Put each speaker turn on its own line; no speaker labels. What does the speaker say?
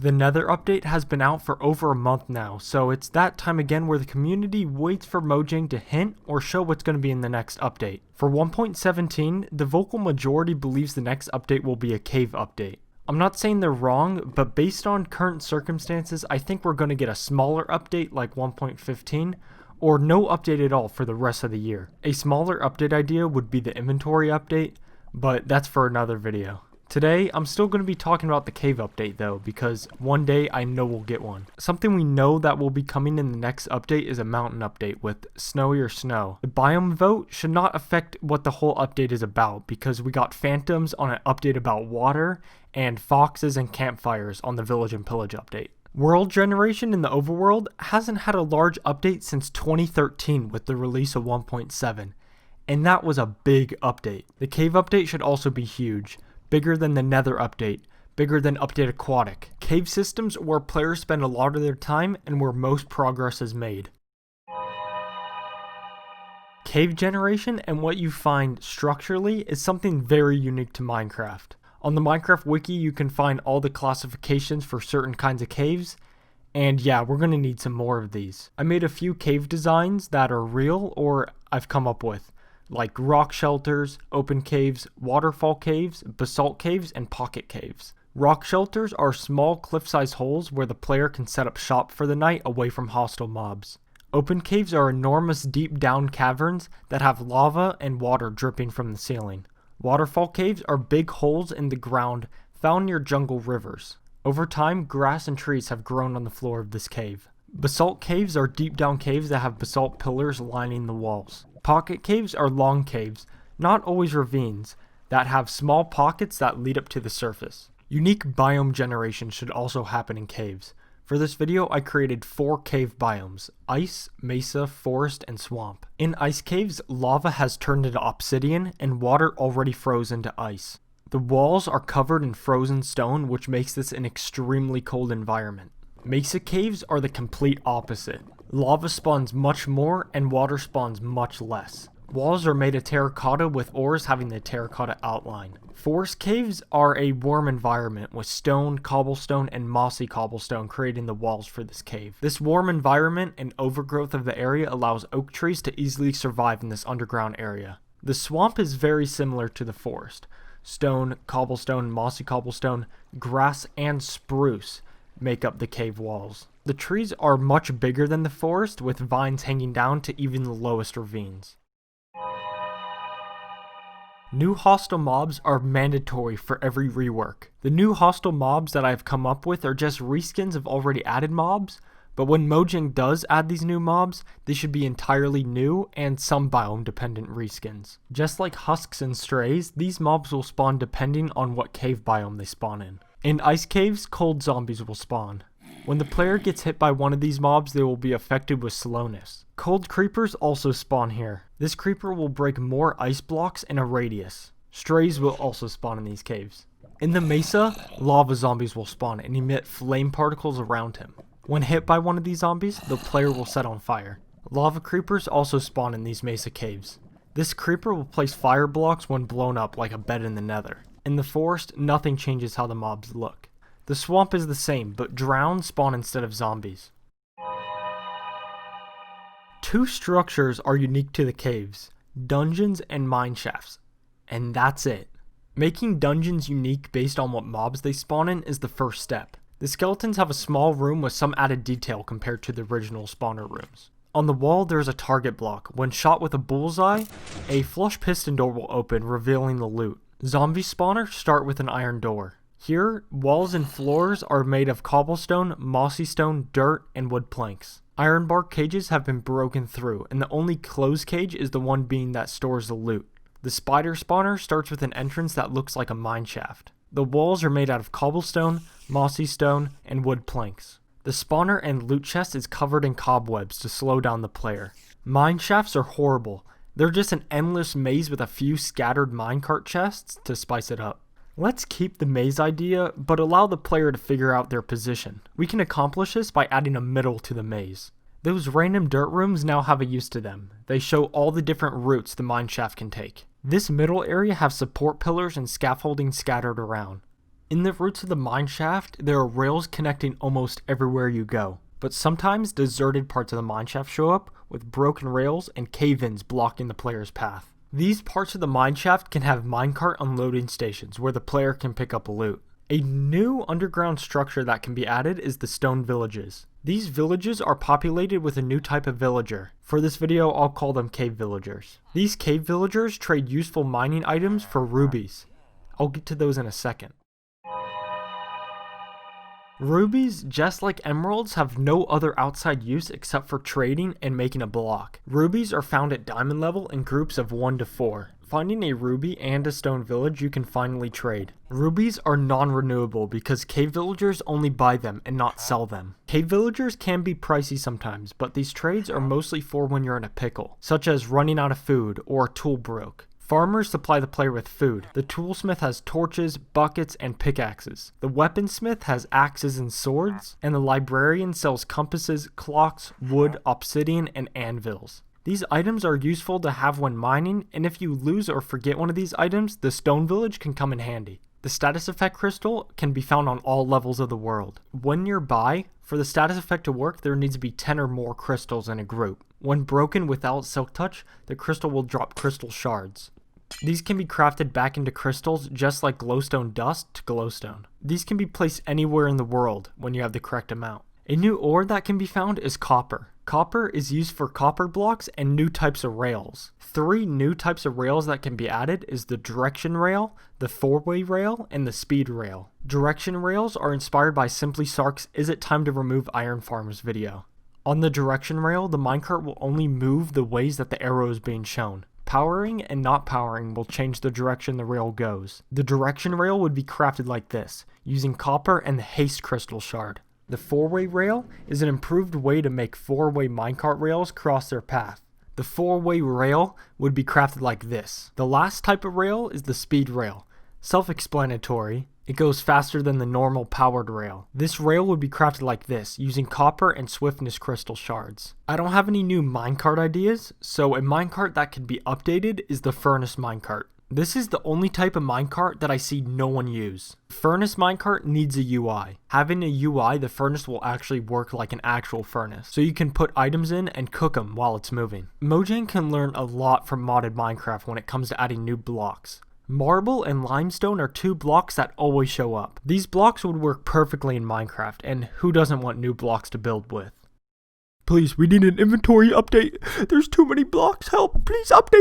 The Nether update has been out for over a month now, so it's that time again where the community waits for Mojang to hint or show what's going to be in the next update. For 1.17, the vocal majority believes the next update will be a cave update. I'm not saying they're wrong, but based on current circumstances, I think we're going to get a smaller update like 1.15, or no update at all for the rest of the year. A smaller update idea would be the inventory update, but that's for another video. Today, I'm still going to be talking about the cave update though, because one day I know we'll get one. Something we know that will be coming in the next update is a mountain update with Snowier snow. The biome vote should not affect what the whole update is about, because we got phantoms on an update about water and foxes and campfires on the Village and Pillage update. World generation in the overworld hasn't had a large update since 2013 with the release of 1.7, and that was a big update. The cave update should also be huge. Bigger than the Nether update, bigger than Update Aquatic. Cave systems where players spend a lot of their time and where most progress is made. Cave generation and what you find structurally is something very unique to Minecraft. On the Minecraft wiki you can find all the classifications for certain kinds of caves, and yeah, we're going to need some more of these. I made a few cave designs that are real or I've come up with, like rock shelters, open caves, waterfall caves, basalt caves, and pocket caves. Rock shelters are small cliff-sized holes where the player can set up shop for the night away from hostile mobs. Open caves are enormous deep down caverns that have lava and water dripping from the ceiling. Waterfall caves are big holes in the ground found near jungle rivers. Over time, grass and trees have grown on the floor of this cave. Basalt caves are deep down caves that have basalt pillars lining the walls. Pocket caves are long caves, not always ravines, that have small pockets that lead up to the surface. Unique biome generation should also happen in caves. For this video, I created 4 cave biomes: ice, mesa, forest, and swamp. In ice caves, lava has turned into obsidian and water already froze into ice. The walls are covered in frozen stone, which makes this an extremely cold environment. Mesa caves are the complete opposite. Lava spawns much more and water spawns much less. Walls are made of terracotta with ores having the terracotta outline. Forest caves are a warm environment with stone, cobblestone, and mossy cobblestone creating the walls for this cave. This warm environment and overgrowth of the area allows oak trees to easily survive in this underground area. The swamp is very similar to the forest. Stone, cobblestone, mossy cobblestone, grass, and spruce make up the cave walls. The trees are much bigger than the forest, with vines hanging down to even the lowest ravines. New hostile mobs are mandatory for every rework. The new hostile mobs that I've come up with are just reskins of already added mobs, but when Mojang does add these new mobs, they should be entirely new and some biome dependent reskins. Just like husks and strays, these mobs will spawn depending on what cave biome they spawn in. In ice caves, cold zombies will spawn. When the player gets hit by one of these mobs, they will be affected with slowness. Cold creepers also spawn here. This creeper will break more ice blocks in a radius. Strays will also spawn in these caves. In the mesa, lava zombies will spawn and emit flame particles around him. When hit by one of these zombies, the player will set on fire. Lava creepers also spawn in these mesa caves. This creeper will place fire blocks when blown up like a bed in the Nether. In the forest, nothing changes how the mobs look. The swamp is the same, but drowned spawn instead of zombies. 2 structures are unique to the caves: dungeons and mine shafts. And that's it. Making dungeons unique based on what mobs they spawn in is the first step. The skeletons have a small room with some added detail compared to the original spawner rooms. On the wall there's a target block. When shot with a bullseye, a flush piston door will open, revealing the loot. Zombie spawners start with an iron door. Here, walls and floors are made of cobblestone, mossy stone, dirt, and wood planks. Iron bar cages have been broken through, and the only closed cage is the one being that stores the loot. The spider spawner starts with an entrance that looks like a mine shaft. The walls are made out of cobblestone, mossy stone, and wood planks. The spawner and loot chest is covered in cobwebs to slow down the player. Mine shafts are horrible. They're just an endless maze with a few scattered minecart chests to spice it up. Let's keep the maze idea, but allow the player to figure out their position. We can accomplish this by adding a middle to the maze. Those random dirt rooms now have a use to them. They show all the different routes the mine shaft can take. This middle area has support pillars and scaffolding scattered around. In the roots of the mineshaft, there are rails connecting almost everywhere you go. But sometimes deserted parts of the mineshaft show up with broken rails and cave-ins blocking the player's path. These parts of the mineshaft can have minecart unloading stations where the player can pick up loot. A new underground structure that can be added is the stone villages. These villages are populated with a new type of villager. For this video, I'll call them cave villagers. These cave villagers trade useful mining items for rubies. I'll get to those in a second. Rubies, just like emeralds, have no other outside use except for trading and making a block. Rubies are found at diamond level in groups of 1 to 4. Finding a ruby and a stone village you can finally trade. Rubies are non-renewable because cave villagers only buy them and not sell them. Cave villagers can be pricey sometimes, but these trades are mostly for when you're in a pickle, such as running out of food or a tool broke. Farmers supply the player with food. The toolsmith has torches, buckets, and pickaxes. The weaponsmith has axes and swords, and the librarian sells compasses, clocks, wood, obsidian, and anvils. These items are useful to have when mining, and if you lose or forget one of these items, the stone village can come in handy. The status effect crystal can be found on all levels of the world. When nearby, for the status effect to work, there needs to be 10 or more crystals in a group. When broken without silk touch, the crystal will drop crystal shards. These can be crafted back into crystals just like glowstone dust to glowstone. These can be placed anywhere in the world when you have the correct amount. A new ore that can be found is copper. Copper is used for copper blocks and new types of rails. 3 new types of rails that can be added is the direction rail, the 4-way rail, and the speed rail. Direction rails are inspired by Simply Sark's Is It Time to Remove Iron Farms video. On the direction rail, the minecart will only move the ways that the arrow is being shown. Powering and not powering will change the direction the rail goes. The direction rail would be crafted like this, using copper and the haste crystal shard. The 4-way rail is an improved way to make 4-way minecart rails cross their path. The 4-way rail would be crafted like this. The last type of rail is the speed rail. Self-explanatory, it goes faster than the normal powered rail. This rail would be crafted like this, using copper and swiftness crystal shards. I don't have any new minecart ideas, so a minecart that can be updated is the furnace minecart. This is the only type of minecart that I see no one use. Furnace minecart needs a UI. Having a UI, the furnace will actually work like an actual furnace, so you can put items in and cook them while it's moving. Mojang can learn a lot from modded Minecraft when it comes to adding new blocks. Marble and limestone are 2 blocks that always show up. These blocks would work perfectly in Minecraft, and who doesn't want new blocks to build with? Please, we need an inventory update. There's too many blocks. Help, please update.